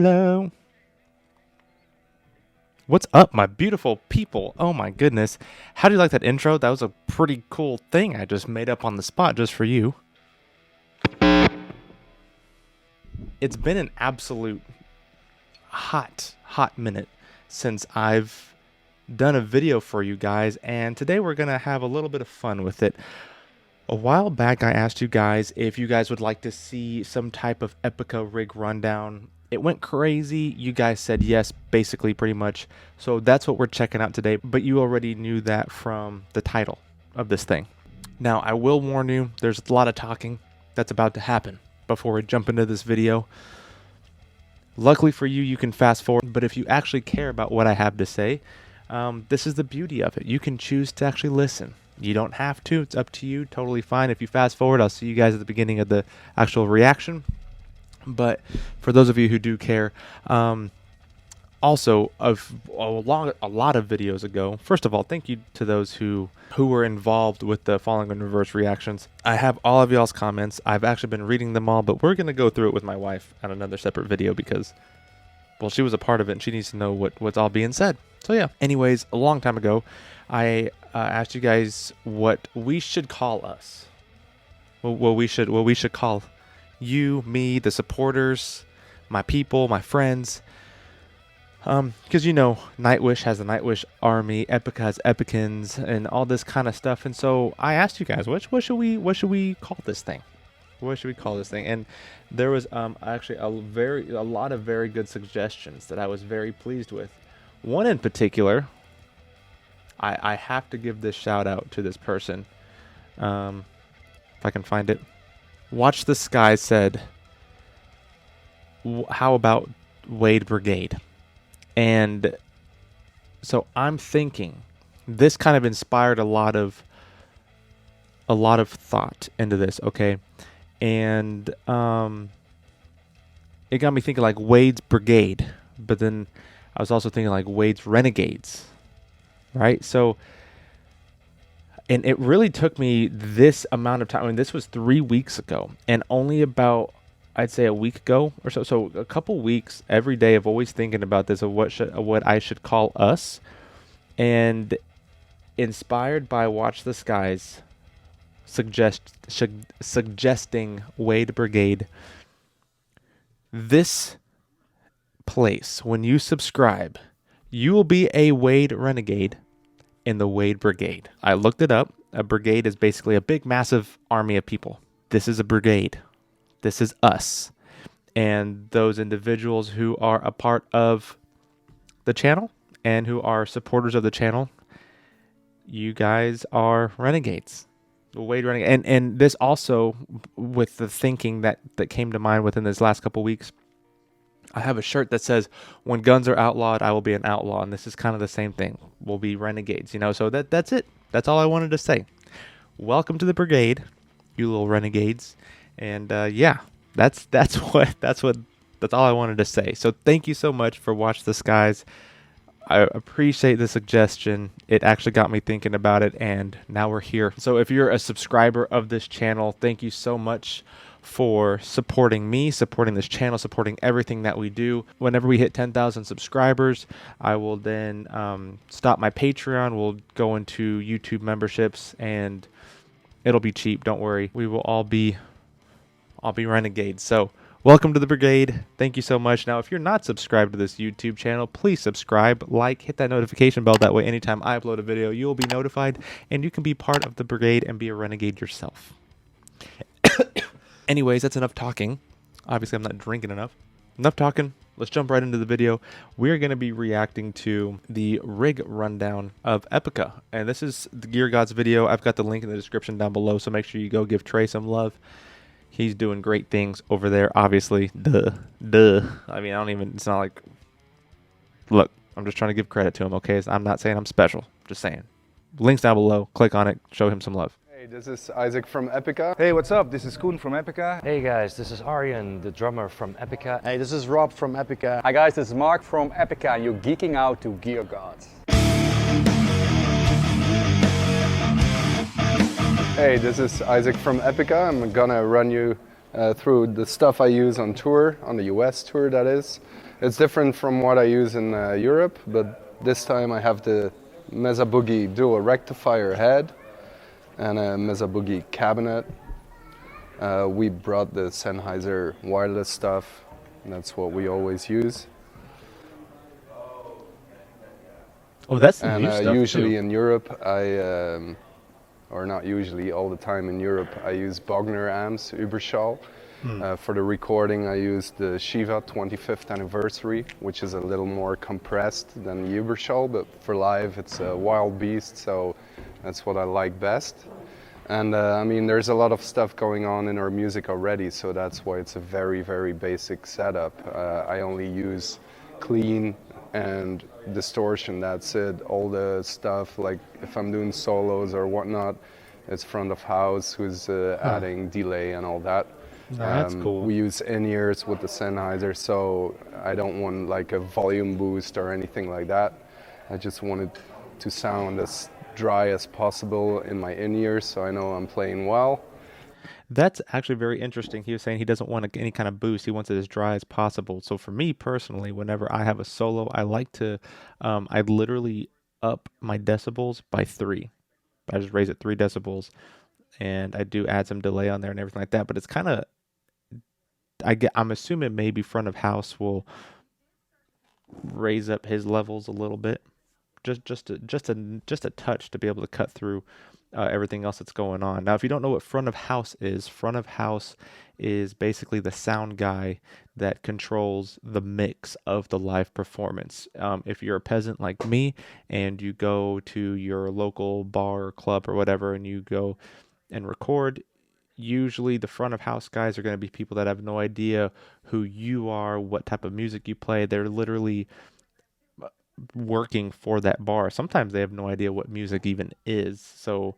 Hello. What's up, my beautiful people? Oh my goodness. How do you like that intro? That was a pretty cool thing I just made up on the spot just for you. It's been an absolute hot minute since I've done a video for you guys, and today we're going to have a little bit of fun with it. A while back I asked you guys if you guys would like to see some type of Epica rig rundown. It went crazy. You guys said yes, basically, pretty much. So that's what we're checking out today. But you already knew that from the title of this thing. Now, I will warn you, there's a lot of talking that's about to happen before we jump into this video. Luckily for you, you can fast forward. But if you actually care about what I have to say, this is the beauty of it. You can choose to actually listen. You don't have to. It's up to you. Totally fine. If you fast forward, I'll see you guys at the beginning of the actual reaction. But for those of you who do care, also of a lot of videos ago, first of all, thank you to those who were involved with the Falling in Reverse reactions. I have all of y'all's comments. I've actually been reading them all, but we're going to go through it with my wife on another separate video because, well, she was a part of it and she needs to know what's all being said. So yeah, anyways, a long time ago, I asked you guys what we should call us. What we should call you, me, the supporters, my people, my friends. Because you know, Nightwish has the Nightwish Army, Epica has Epicans, and all this kind of stuff. And so I asked you guys, what should we call this thing? What should we call this thing? And there was actually a lot of very good suggestions that I was very pleased with. One in particular, I have to give this shout out to this person. If I can find it. Watch the Sky said, how about Wade Brigade? And so I'm thinking this kind of inspired a lot of thought into this, okay? And it got me thinking like Wade's Brigade, but then I was also thinking like Wade's Renegades, right? So, and it really took me this amount of time. I mean, this was 3 weeks ago, and only about, I'd say, a week ago or so. So a couple weeks every day of always thinking about this, of what I should call us, and inspired by Watch the Skies suggesting Wade Brigade. This place, when you subscribe, you will be a Wade Renegade in the Wade Brigade. I looked it up. A brigade is basically a big, massive army of people. This is a brigade. This is us. And those individuals who are a part of the channel and who are supporters of the channel, you guys are renegades. The Wade Renegade. And this also, with the thinking that came to mind within this last couple weeks, I have a shirt that says, when guns are outlawed, I will be an outlaw. And this is kind of the same thing. We'll be renegades, you know. So that's it. That's all I wanted to say. Welcome to the brigade, you little renegades. And yeah, that's all I wanted to say. So thank you so much for Watch the Skies. I appreciate the suggestion. It actually got me thinking about it, and now we're here. So if you're a subscriber of this channel, thank you so much for supporting me, supporting this channel, supporting everything that we do. Whenever we hit 10,000 subscribers, I will then stop my Patreon. We'll go into YouTube memberships, and it'll be cheap. Don't worry. We will all be renegades. So welcome to the brigade. Thank you so much. Now, if you're not subscribed to this YouTube channel, please subscribe, hit that notification bell. That way, anytime I upload a video, you will be notified, and you can be part of the brigade and be a renegade yourself. Anyways, that's enough talking. Obviously, I'm not drinking enough. Enough talking. Let's jump right into the video. We're going to be reacting to the rig rundown of Epica. And this is the Gear Gods video. I've got the link in the description down below, so make sure you go give Trey some love. He's doing great things over there, obviously. Duh. I mean, it's not like, look, I'm just trying to give credit to him, okay? I'm not saying I'm special. Just saying. Link's down below. Click on it. Show him some love. Hey, this is Isaac from Epica. Hey, what's up? This is Coen from Epica. Hey guys, this is Arien, the drummer from Epica. Hey, this is Rob from Epica. Hi guys, this is Mark from Epica, and you're geeking out to Gear Gods. Hey, this is Isaac from Epica. I'm gonna run you through the stuff I use on tour, on the US tour that is. It's different from what I use in Europe, but this time I have the Mesa Boogie dual rectifier head and a Mesa Boogie cabinet. We brought the Sennheiser wireless stuff, and that's what we always use. Oh, that's the And new stuff usually too. in Europe, or not usually, all the time in Europe, I use Bogner amps, Überschall. For the recording, I use the Shiva 25th anniversary, which is a little more compressed than the Überschall, but for live, it's a wild beast, so that's what I like best. And I mean, there's a lot of stuff going on in our music already, so that's why it's a very, very basic setup. I only use clean and distortion, that's it. All the stuff, like if I'm doing solos or whatnot, it's front of house who's adding delay and all that. That's cool. We use in-ears with the Sennheiser, so I don't want like a volume boost or anything like that. I just want it to sound as dry as possible in my in-ears, so I know I'm playing well. That's actually very interesting. He was saying he doesn't want any kind of boost. He wants it as dry as possible. So for me personally, whenever I have a solo, I like to, I literally up my decibels by 3. I just raise it 3 decibels, and I do add some delay on there and everything like that. But it's kind of, I'm assuming maybe front of house will raise up his levels a little bit, just a touch to be able to cut through everything else that's going on. Now, if you don't know what front of house is basically the sound guy that controls the mix of the live performance. If you're a peasant like me and you go to your local bar or club or whatever and you go and record, usually the front of house guys are going to be people that have no idea who you are, what type of music you play. They're literally working for that bar. Sometimes they have no idea what music even is. So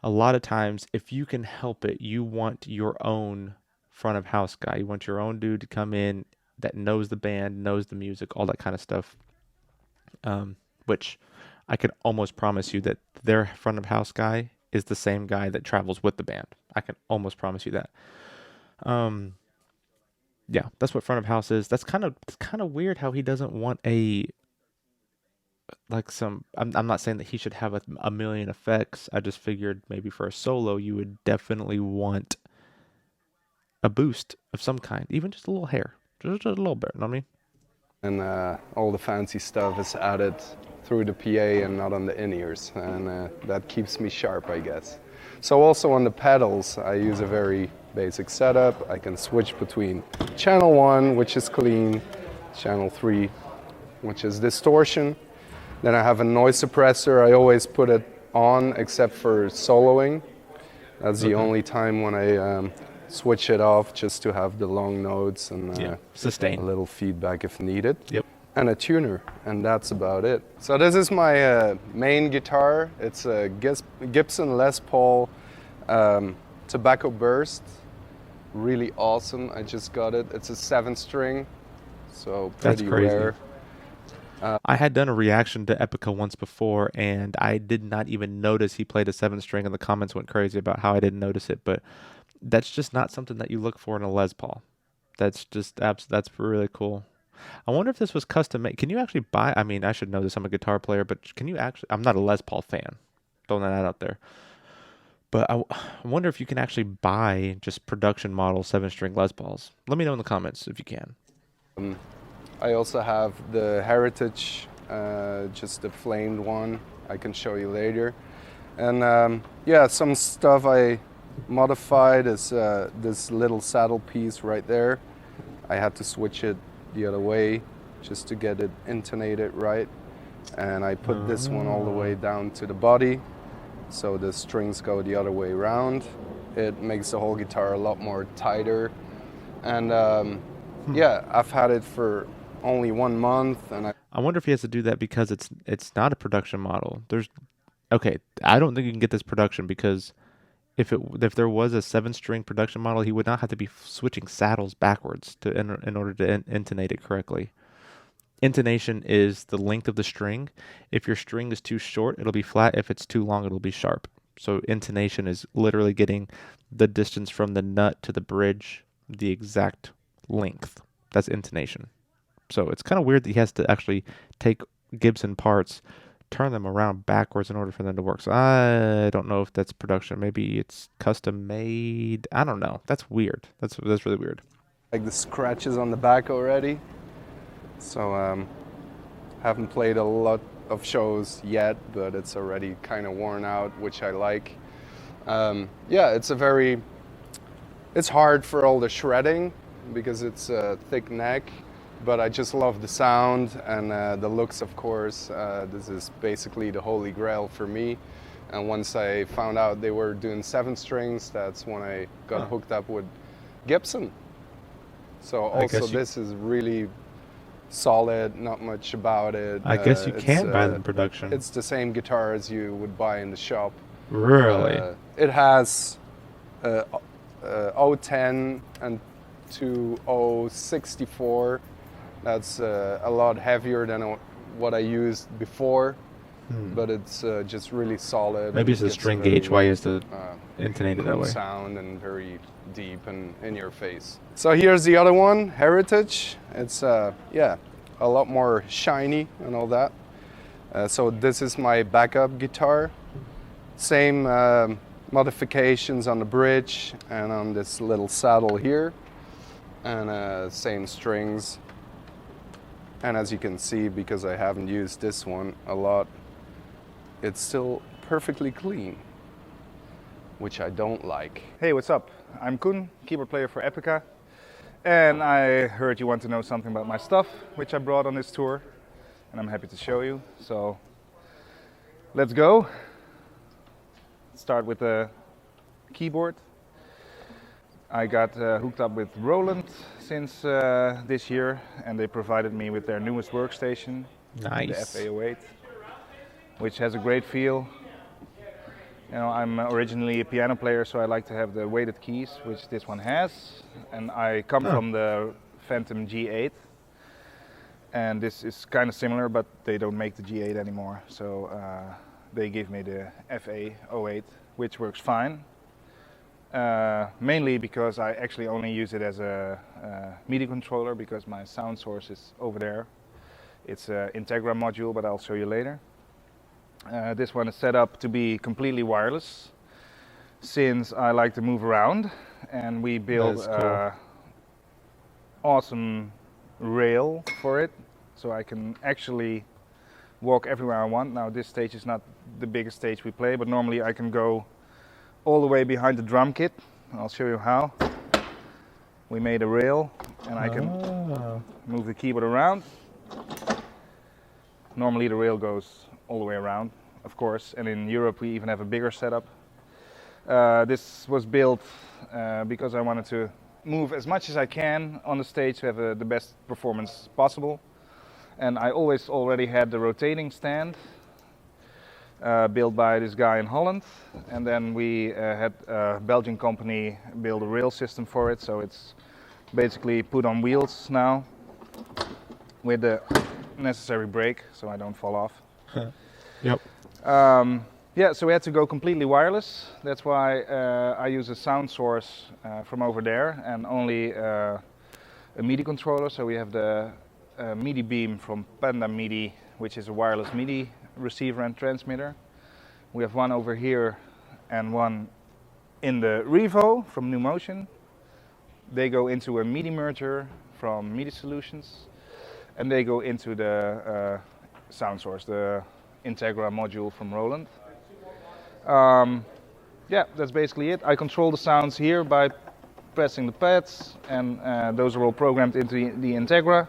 a lot of times, if you can help it, you want your own front of house guy. You want your own dude to come in that knows the band, knows the music, all that kind of stuff. Which I could almost promise you that their front of house guy is the same guy that travels with the band. I can almost promise you that. Yeah, that's what front of house is. It's kind of weird how he doesn't want I'm not saying that he should have a million effects. I just figured maybe for a solo you would definitely want a boost of some kind, even just a little hair, just a little bit. You know what I mean? And all the fancy stuff is added through the PA and not on the in-ears, and that keeps me sharp, I guess. So also on the pedals, I use a very basic setup. I can switch between channel 1, which is clean, channel 3, which is distortion. Then I have a noise suppressor. I always put it on except for soloing. That's the only time when I switch it off, just to have the long notes and sustain a little feedback if needed. Yep. And a tuner, and that's about it. So this is my main guitar. It's a Gibson Les Paul Tobacco Burst. Really awesome. I just got it. It's a 7-string, so pretty That's crazy. rare. I had done a reaction to Epica once before, and I did not even notice he played a 7-string, and the comments went crazy about how I didn't notice it. But that's just not something that you look for in a Les Paul. That's really cool. I wonder if this was custom made. Can you actually buy? I mean, I should know this. I'm a guitar player, but can you actually? I'm not a Les Paul fan. Throwing that out there. But I wonder if you can actually buy just production model 7-string Les Pauls. Let me know in the comments if you can. I also have the Heritage, just the flamed one. I can show you later. And yeah, some stuff I modified is this little saddle piece right there. I had to switch it the other way just to get it intonated right. And I put this one all the way down to the body, so the strings go the other way around. It makes the whole guitar a lot more tighter. And yeah, I've had it for only 1 month, and I wonder if he has to do that because it's not a production model. Okay, I don't think you can get this production because if there was a 7-string production model, he would not have to be switching saddles backwards in order to intonate it correctly. Intonation is the length of the string. If your string is too short, it'll be flat. If it's too long, it'll be sharp. So intonation is literally getting the distance from the nut to the bridge the exact length. That's intonation. So it's kind of weird that he has to actually take Gibson parts, turn them around backwards in order for them to work. So I don't know if that's production. Maybe it's custom made. I don't know. That's weird. That's really weird. Like the scratches on the back already. So haven't played a lot of shows yet, but it's already kind of worn out, which I like. Yeah, it's hard for all the shredding because it's a thick neck, but I just love the sound and the looks, of course. This is basically the holy grail for me. And once I found out they were doing 7 strings, that's when I got hooked up with Gibson. So also this is really solid, not much about it. I guess you can buy them in production. It's the same guitar as you would buy in the shop. Really? It has 010 and to 064. That's a lot heavier than what I used before, but it's just really solid. Maybe it's a string gauge why you have to intonate it that way. Sound and very deep and in your face. So here's the other one, Heritage. It's yeah, a lot more shiny and all that. So this is my backup guitar. Same modifications on the bridge and on this little saddle here, and same strings. And as you can see, because I haven't used this one a lot, it's still perfectly clean, which I don't like. Hey, what's up? I'm Koen, keyboard player for Epica. And I heard you want to know something about my stuff, which I brought on this tour. And I'm happy to show you. So let's go. Start with the keyboard. I got hooked up with Roland since this year, and they provided me with their newest workstation, Nice. the FA08, which has a great feel. You know, I'm originally a piano player, so I like to have the weighted keys, which this one has. And I come from the Phantom G8, and this is kind of similar, but they don't make the G8 anymore. So they give me the FA08, which works fine. Mainly because I actually only use it as a MIDI controller because my sound source is over there. It's an Integra module, but I'll show you later. This one is set up to be completely wireless since I like to move around, and we built an awesome rail for it so I can actually walk everywhere I want. Now this stage is not the biggest stage we play, but normally I can go all the way behind the drum kit. I'll show you how. We made a rail and I can move the keyboard around. Normally the rail goes all the way around, of course, and in Europe we even have a bigger setup. This was built because I wanted to move as much as I can on the stage to have the best performance possible. And I always already had the rotating stand built by this guy in Holland, and then we had a Belgian company build a rail system for it, so it's basically put on wheels now with the necessary brake so I don't fall off. Yep. Yeah, so we had to go completely wireless. That's why I use a sound source from over there and only a MIDI controller. So we have the MIDI beam from Panda MIDI, which is a wireless MIDI receiver and transmitter. We have one over here and one in the Revo from New Motion. They go into a MIDI merger from MIDI Solutions, and they go into the sound source, the Integra module from Roland. Yeah, that's basically it. I control the sounds here by pressing the pads, and those are all programmed into the Integra.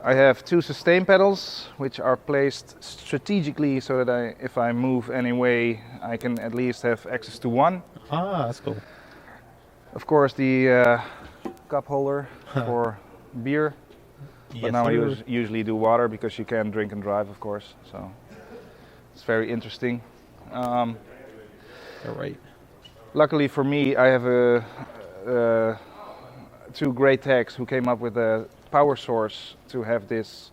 I have 2 sustain pedals, which are placed strategically so that if I move any way, I can at least have access to one. Ah, that's cool. Of course, the cup holder for beer. But now I usually do water because you can drink and drive, of course. So it's very interesting. You're right. Luckily for me, I have 2 great techs who came up with a power source to have this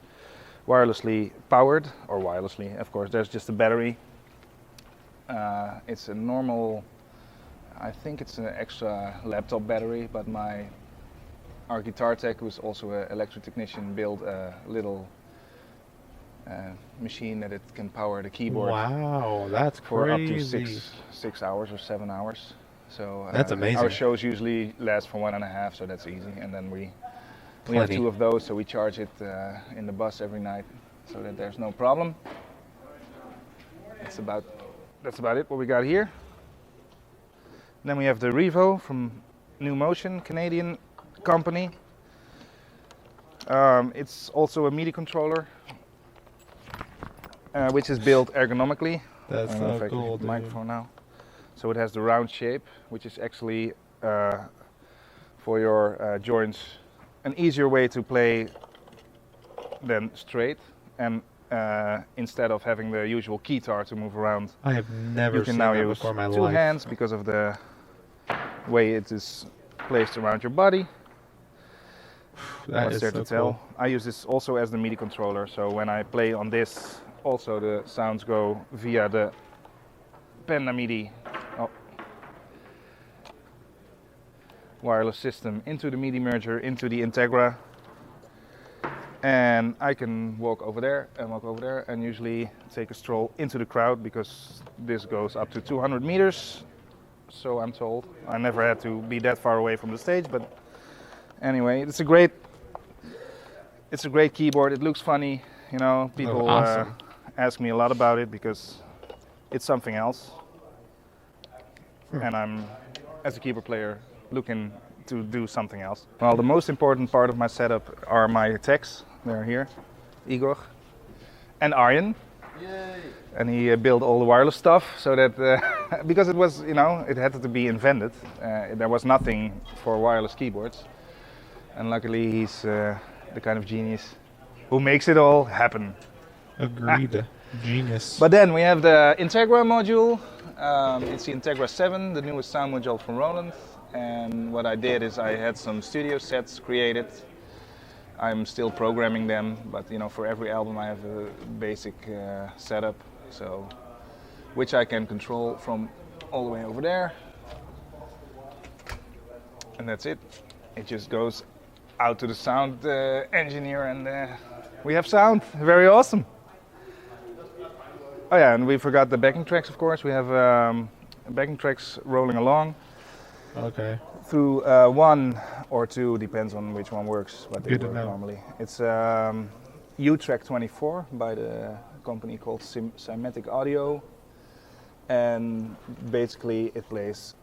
wirelessly powered, or wirelessly, of course. There's just a battery. It's a normal I think it's an extra laptop battery, but our guitar tech, who's also an electric technician, built a little machine that it can power the keyboard Wow, that's for crazy. up to 6 hours or 7 hours. So That's amazing. Our shows usually last for 1.5, so that's easy. And then we have Plenty. 2 of those, so we charge it in the bus every night, so that there's no problem. That's about it. What we got here. Then we have the Revo from New Motion, Canadian company. It's also a MIDI controller, which is built ergonomically. That's I don't know if so I can cool, hit the dude. microphone now. So it has the round shape, which is actually for your joints an easier way to play than straight. And instead of having the usual keytar to move around, I have never you can seen now that use before in my 2 life. hands because of the way it is placed around your body. That What's is there so to tell? cool. I use this also as the MIDI controller, so when I play on this, also the sounds go via the Panda MIDI wireless system into the MIDI merger, into the Integra, and I can walk over there and usually take a stroll into the crowd because this goes up to 200 meters, so I'm told. I never had to be that far away from the stage, but anyway, it's a great keyboard. It looks funny, you know. People awesome. ask me a lot about it because it's something else, and I'm, as a keyboard player, looking to do something else. Well, the most important part of my setup are my techs. They're here, Igor and Arien. Yay. And he built all the wireless stuff so that because it was, you know, it had to be invented. There was nothing for wireless keyboards, and luckily he's the kind of genius who makes it all happen. Agreed. Genius. But then we have the Integra module. It's the Integra 7, the newest sound module from Roland. And what I did is I had some studio sets created. I'm still programming them, but you know, for every album I have a basic setup, so which I can control from all the way over there. And that's it. It just goes out to the sound engineer, and we have sound. Very awesome. Oh yeah, and we forgot the backing tracks, of course. We have backing tracks rolling along. Okay. Through 1 or 2, depends on which one works, but they Good to work know. normally. It's U-Track 24 by the company called Cymatic Audio, and basically it plays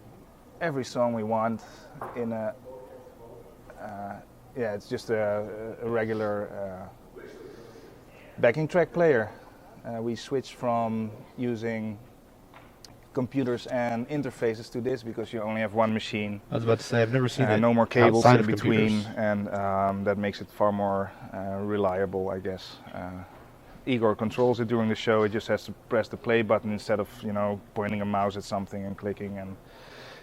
every song we want in a it's just a regular backing track player. We switched from using computers and interfaces to this because you only have one machine. I was about to say, I've never seen it. No more cables outside in of between, computers. and that makes it far more reliable, I guess. Igor controls it during the show. It just has to press the play button instead of, you know, pointing a mouse at something and clicking. And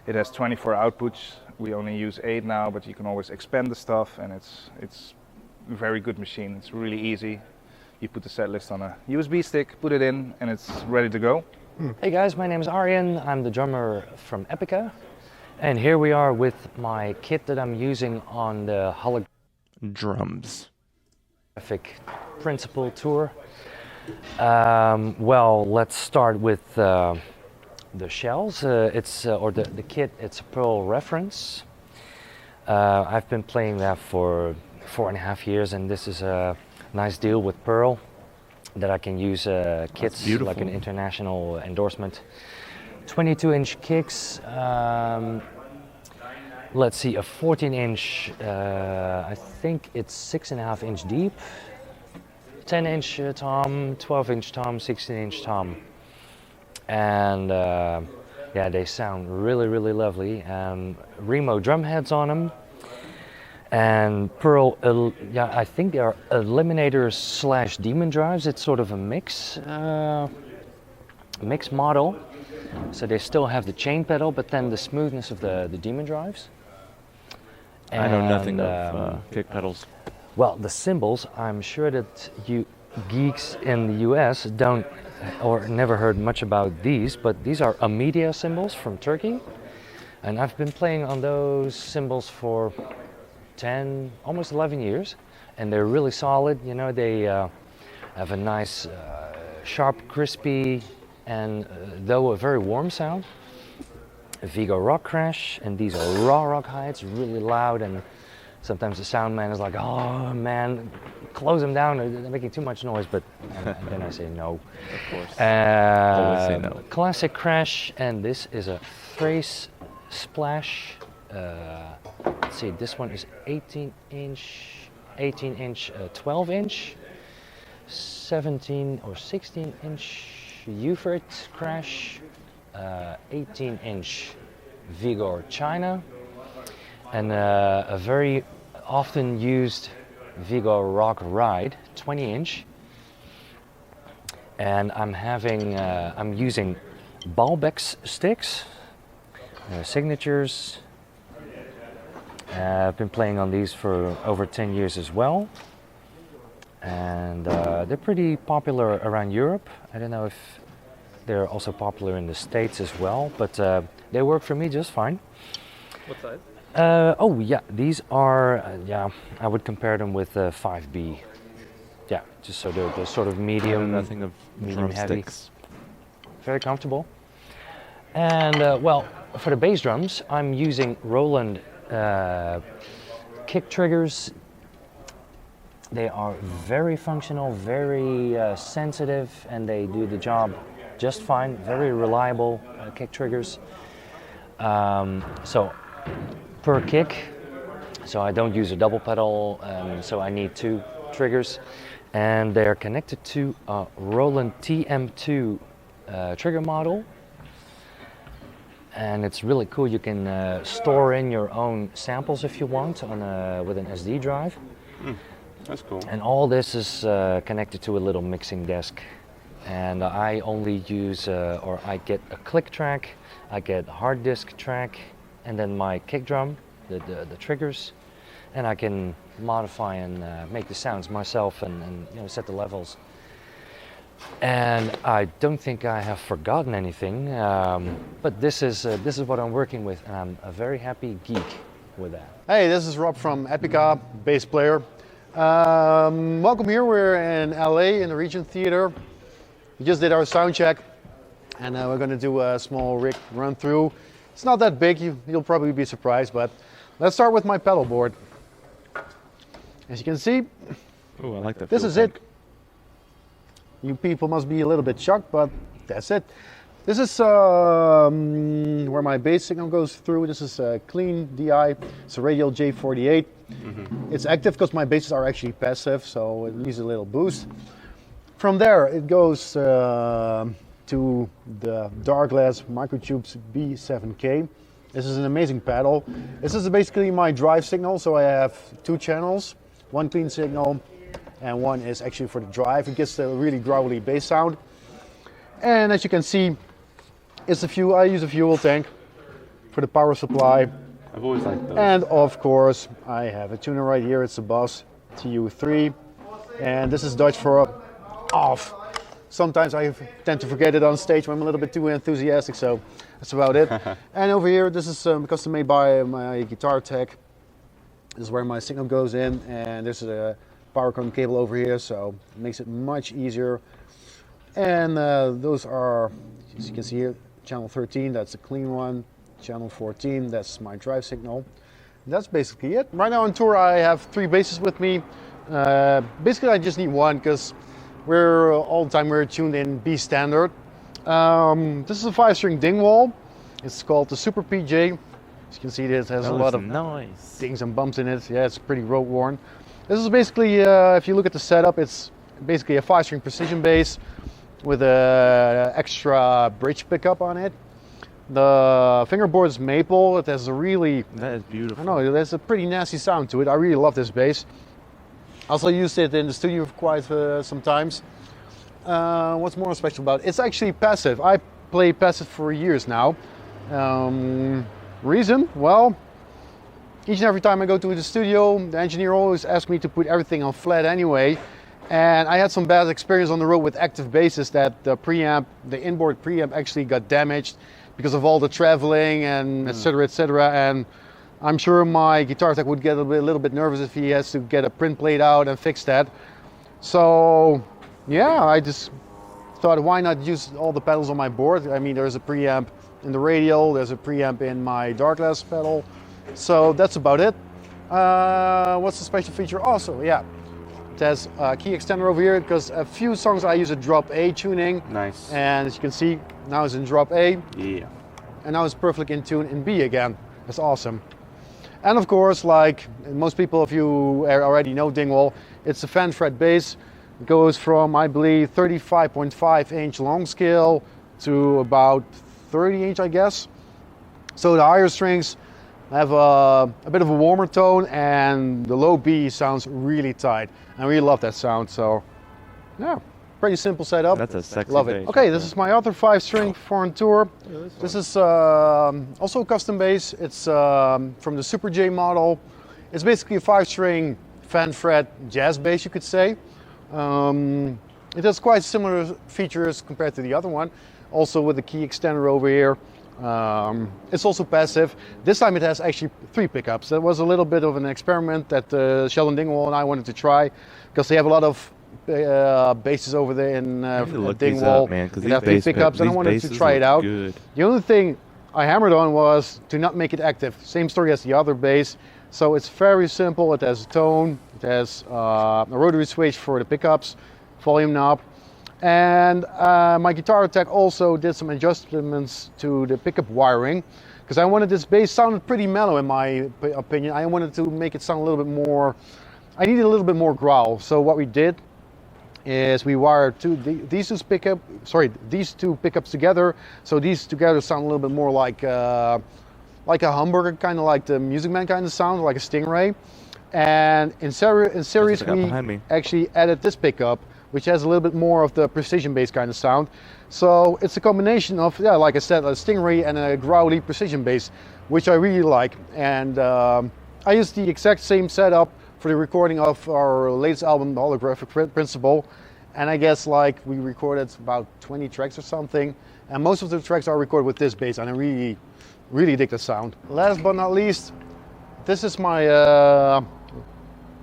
it has 24 outputs. We only use 8 now, but you can always expand the stuff, and it's a very good machine. It's really easy. You put the set list on a USB stick, put it in, and it's ready to go. Hey guys, my name is Arien. I'm the drummer from Epica. And here we are with my kit that I'm using on the Drums. holographic principal tour. Well, let's start with the shells. The kit, it's a Pearl reference. I've been playing that for 4.5 years, and this is a nice deal with Pearl that I can use kits like an international endorsement. 22-inch kicks. Let's see, a 14-inch. I think it's 6.5-inch deep. 10-inch tom, 12-inch tom, 16-inch tom, and yeah, they sound really, really lovely. Remo drum heads on them. And Pearl, I think they are eliminators / demon drives. It's sort of a mix model. So they still have the chain pedal, but then the smoothness of the demon drives. I know nothing of kick pedals. Well, the cymbals, I'm sure that you geeks in the US don't or never heard much about these, but these are Amedia cymbals from Turkey. And I've been playing on those cymbals for 10, almost 11 years, and they're really solid. You know, they have a nice, sharp, crispy, and though a very warm sound. A Vigo rock crash, and these are raw rock highs, really loud, and sometimes the sound man is like, oh man, close them down, they're making too much noise, but and then I say no. Of course. Always say no. Classic crash, and this is a Thrace Splash. Let's see, this one is 18 inch, 12 inch, 17 or 16 inch Ufert crash, 18 inch Vigor China, and a very often used Vigor Rock Ride, 20 inch. And I'm using Balbex sticks, signatures. I've been playing on these for over 10 years as well. And they're pretty popular around Europe. I don't know if they're also popular in the States as well, but they work for me just fine. What size? Oh yeah, these are, I would compare them with 5B. Yeah, just so they're sort of medium, Nothing of medium heavy. drumsticks. Very comfortable. And well, for the bass drums, I'm using Roland kick triggers. They are very functional, very sensitive, and they do the job just fine. Very reliable kick triggers. So per kick, so I don't use a double pedal, so I need 2 triggers, and they're connected to a Roland TM2 trigger model. And it's really cool. You can store in your own samples if you want with an SD drive. That's cool. And all this is connected to a little mixing desk. And I only use, or I get a click track, I get a hard disk track, and then my kick drum, the triggers, and I can modify and make the sounds myself and you know, set the levels. And I don't think I have forgotten anything, but this is what I'm working with, and I'm a very happy geek with that. Hey, this is Rob from Epica, bass player. Welcome here. We're in LA in the Regent Theater. We just did our sound check, and we're going to do a small rig run through. It's not that big, you'll probably be surprised, but let's start with my pedal board. As you can see, Oh, I like that. this is it. You people must be a little bit shocked, but that's it. This is where my bass signal goes through. This is a clean DI. It's a Radial J48. It's active because my basses are actually passive, so it needs a little boost. From there, it goes to the Darkglass Microtubes B7K. This is an amazing pedal. This is basically my drive signal, so I have 2 channels, one clean signal, and one is actually for the drive. It gets a really growly bass sound. And as you can see, I use a fuel tank for the power supply. I've always liked those. And of course, I have a tuner right here. It's a Boss TU3. And this is Dutch for off. Sometimes I tend to forget it on stage when I'm a little bit too enthusiastic, so that's about it. And over here, this is custom made by my guitar tech. This is where my signal goes in, and there's a power cone cable over here, so it makes it much easier. And those are, as you can see here, channel 13, that's a clean one. Channel 14, that's my drive signal. That's basically it. Right now on tour, I have 3 basses with me. Basically, I just need one because all the time we're tuned in B standard. This is a 5-string Dingwall. It's called the Super PJ. As you can see, it has a lot of nice dings and bumps in it. Yeah, it's pretty road worn. This is basically, if you look at the setup, it's basically a 5-string precision bass with an extra bridge pickup on it. The fingerboard is maple. It has a really, That is beautiful. I know, there's a pretty nasty sound to it. I really love this bass. Also used it in the studio for quite some times. What's more special about it? It's actually passive. I play passive for years now. Reason? Well, each and every time I go to the studio, the engineer always asks me to put everything on flat anyway. And I had some bad experience on the road with active basses that the inboard preamp actually got damaged because of all the traveling and etc. etc. And I'm sure my guitar tech would get a little bit nervous if he has to get a print plate out and fix that. So yeah, I just thought, why not use all the pedals on my board? I mean, there's a preamp in the radial, there's a preamp in my dark glass pedal. So that's about it. What's the special feature also? Yeah, it has a key extender over here, because a few songs I use a drop A tuning. Nice. And as you can see, now it's in drop A. Yeah. And now it's perfectly in tune in B again. That's awesome. And of course, like most people, if you already know Dingwall, it's a fan fret bass. It goes from, I believe, 35.5 inch long scale to about 30 inch, I guess. So the higher strings have a bit of a warmer tone, and the low B sounds really tight. I really love that sound. So yeah, pretty simple setup. That's a sexy Love it. bass Okay, right this there. is my other 5-string foreign tour. This is also a custom bass. It's from the Super J model. It's basically a 5-string fan fret jazz bass, you could say. It has quite similar features compared to the other one. Also with the key extender over here. It's also passive. This time it has actually 3 pickups. That was a little bit of an experiment that Sheldon Dingwall and I wanted to try, because they have a lot of basses over there in Look these Dingwall. up, man, because They these have 3 pickups, and I wanted to try it out. Good. The only thing I hammered on was to not make it active. Same story as the other bass. So it's very simple. It has a tone, it has a rotary switch for the pickups, volume knob. And my guitar tech also did some adjustments to the pickup wiring, because I wanted this bass sounded pretty mellow in my opinion. I wanted to make it sound a little bit more, I needed a little bit more growl. So what we did is we wired these two pickups together. So these together sound a little bit more like a humbucker, kind of like the Music Man kind of sound, like a Stingray. And in series I got we behind me. actually added this pickup, which has a little bit more of the precision bass kind of sound. So it's a combination of, yeah, like I said, a Stingray and a growly precision bass, which I really like. And I used the exact same setup for the recording of our latest album, The Holographic Principle. And I guess like we recorded about 20 tracks or something. And most of the tracks are recorded with this bass, and I really, really dig the sound. Last but not least, this is my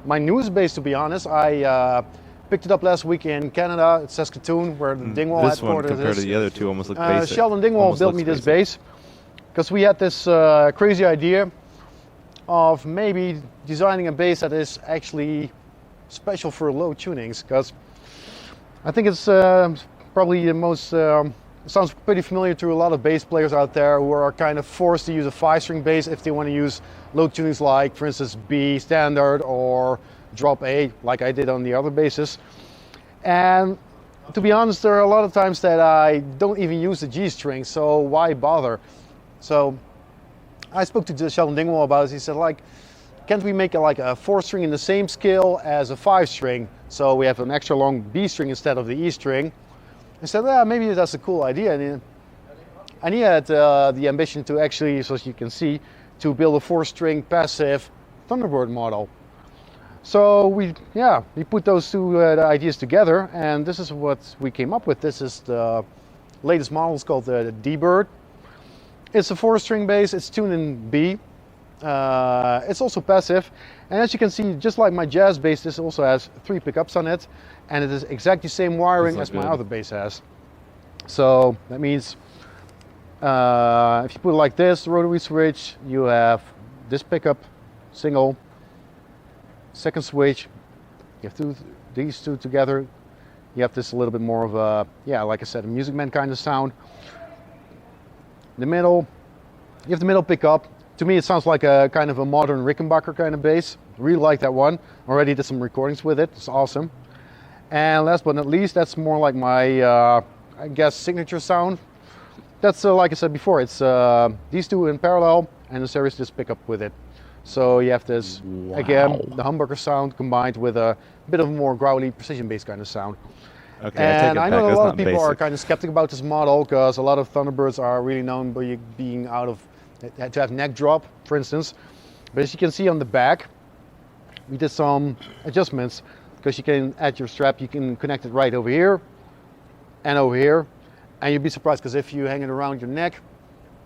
my newest bass, to be honest. I picked it up last week in Canada. It's Saskatoon, where the Dingwall This one headquarters compared is. to the other two almost look basic. Sheldon Dingwall Almost built looks me this basic. bass because we had this crazy idea of maybe designing a bass that is actually special for low tunings, because I think it's probably the most, sounds pretty familiar to a lot of bass players out there who are kind of forced to use a 5-string bass if they want to use low tunings like, for instance, B standard or drop A, like I did on the other basses. And to be honest, there are a lot of times that I don't even use the G string, so why bother? So I spoke to Sheldon Dingwall about it. He said, like, can't we make it like a 4-string in the same scale as a 5-string? So we have an extra long B string instead of the E string. I said, yeah, maybe that's a cool idea. And he had the ambition to actually, so as you can see, to build a 4-string passive Thunderbird model. So we put those two ideas together, and this is what we came up with. This is the latest model. It's called the D-Bird. It's a 4-string bass. It's tuned in B. It's also passive, and as you can see, just like my jazz bass, this also has 3 pickups on it, and it is exactly the same wiring as my other bass has. So that means if you put it like this, the rotary switch, you have this pickup, single, second switch, you have these two together, you have this a little bit more of a, yeah, like I said, a Music Man kind of sound. The middle, you have the middle pickup. To me, it sounds like a kind of a modern Rickenbacker kind of bass. Really like that one. Already did some recordings with it. It's awesome. And last but not least, that's more like my, I guess, signature sound. That's like I said before. It's these two in parallel, and the series just pick up with it. So you have this again, the humbucker sound combined with a bit of a more growly precision bass kind of sound. Okay, And I know a That's lot not of people are basic. kind of skeptic about this model, because a lot of Thunderbirds are really known by being out of, to have neck drop, for instance. But as you can see on the back, we did some adjustments, because you can add your strap, you can connect it right over here and over here, and you'd be surprised, because if you hang it around your neck,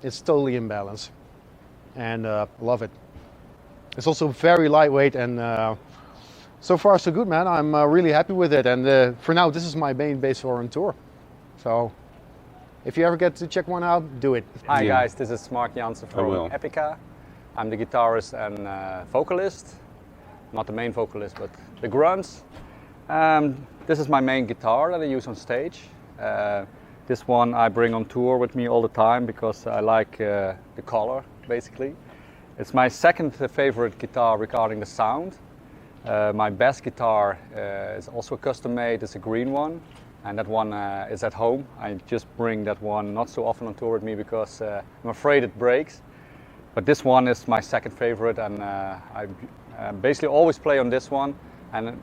It's totally in balance, and love it. It's also very lightweight, and so far so good, man. I'm really happy with it, and for now this is my main bass on tour. So if you ever get to check one out, do it. Hi guys, this is Mark Jansen from Epica. I'm the guitarist and vocalist. Not the main vocalist, but the grunts. This is my main guitar that I use on stage. This one I bring on tour with me all the time because I like the color, basically. It's my second favorite guitar regarding the sound. My bass guitar is also custom made. It's a green one, and that one is at home. I just bring that one not so often on tour with me because I'm afraid it breaks. But this one is my second favorite, and I basically always play on this one, and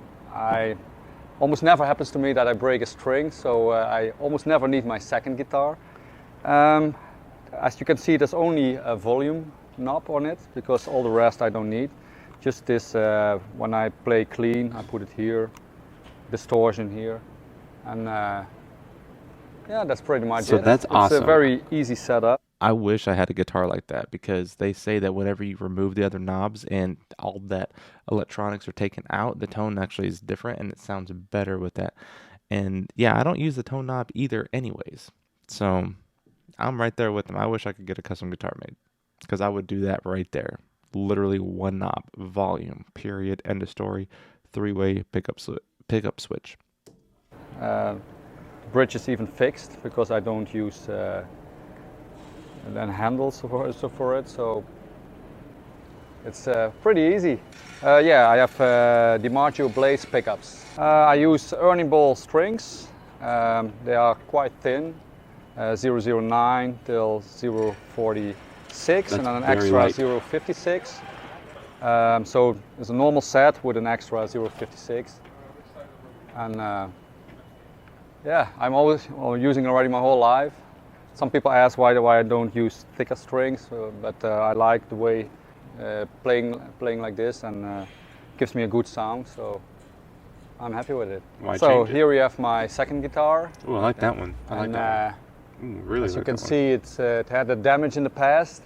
almost never happens to me that I break a string, so I almost never need my second guitar. As you can see, there's only a volume knob on it because all the rest I don't need. Just this, when I play clean, I put it here, distortion here, and yeah, that's pretty much it. So that's awesome. It's a very easy setup. I wish I had a guitar like that because they say that whenever you remove the other knobs and all that electronics are taken out, the tone actually is different and it sounds better with that. And yeah, I don't use the tone knob either anyways. So I'm right there with them. I wish I could get a custom guitar made because I would do that right there. Literally one knob, volume, period, end of story, three-way pickup switch. The bridge is even fixed because I don't use handles for it, so it's pretty easy. Yeah, I have DiMaggio Blaze pickups. I use Ernie Ball strings. They are quite thin, 009 till 046, and then an extra 056. So it's a normal set with an extra 056. And yeah, I'm always using it already my whole life. Some people ask why I don't use thicker strings, but I like the way playing like this, and gives me a good sound, so I'm happy with it. Why so change it? here we have my second guitar. Oh, I like that one. I like that one. Ooh, really as you like can that see, it had a damage in the past.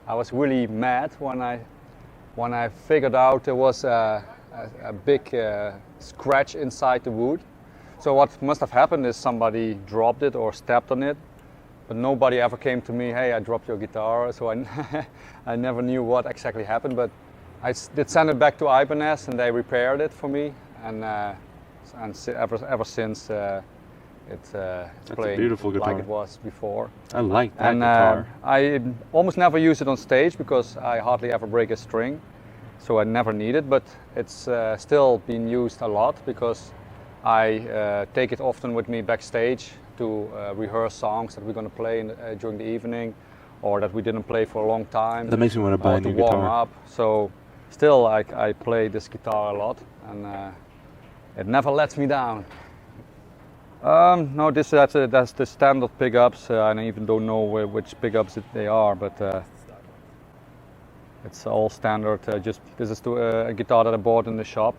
I was really mad when I figured out there was a big scratch inside the wood. So what must have happened is somebody dropped it or stepped on it. But nobody ever came to me, hey, I dropped your guitar, so I never knew what exactly happened, but I did send it back to Ibanez and they repaired it for me, and ever since it's playing beautiful guitar. like it was before. I like that And guitar. I almost never use it on stage because I hardly ever break a string, so I never need it, but it's still being used a lot because I take it often with me backstage to rehearse songs that we're going to play during the evening, or that we didn't play for a long time. That makes me want to buy a new guitar. To warm up. So still, I play this guitar a lot, and it never lets me down. No, that's the standard pickups. I even don't know which pickups they are, but it's all standard. This is a guitar that I bought in the shop,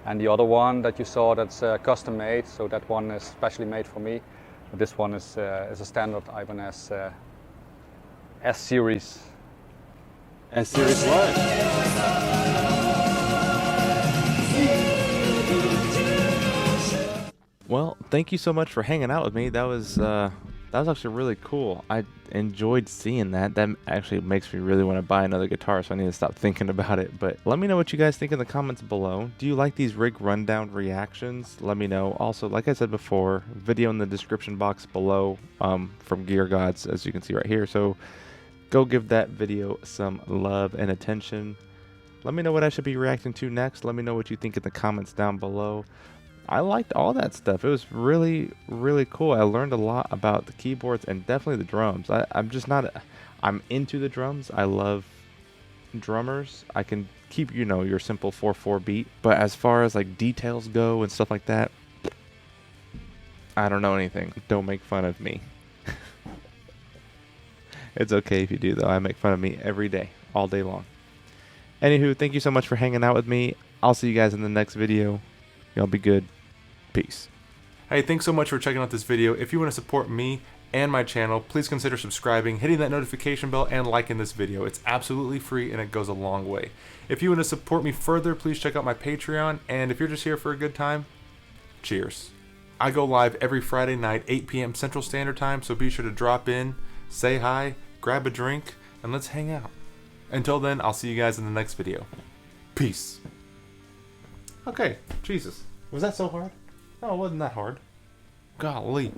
and the other one that you saw, that's custom made. So that one is specially made for me. This one is a standard Ibanez S-Series. S-Series what? Well, thank you so much for hanging out with me. That was actually really cool. I enjoyed seeing that. That actually makes me really want to buy another guitar, so I need to stop thinking about it. But let me know what you guys think in the comments below. Do you like these rig rundown reactions? Let me know. Also, like I said before, video in the description box below from Gear Gods, as you can see right here. So go give that video some love and attention. Let me know what I should be reacting to next. Let me know what you think in the comments down below. I liked all that stuff. It was really, really cool. I learned a lot about the keyboards and definitely the drums. I'm into the drums. I love drummers. I can keep, your simple 4/4 beat. But as far as like details go and stuff like that, I don't know anything. Don't make fun of me. It's okay if you do, though. I make fun of me every day, all day long. Anywho, thank you so much for hanging out with me. I'll see you guys in the next video. Y'all be good. Peace. Hey, thanks so much for checking out this video. If you want to support me and my channel, please consider subscribing, hitting that notification bell, and liking this video. It's absolutely free and it goes a long way. If you want to support me further, please check out my Patreon, and if you're just here for a good time, cheers. I go live every Friday night, 8 p.m. Central Standard Time, so be sure to drop in, say hi, grab a drink, and let's hang out. Until then, I'll see you guys in the next video. Peace. Okay, Jesus. Was that so hard? No, it wasn't that hard. Golly.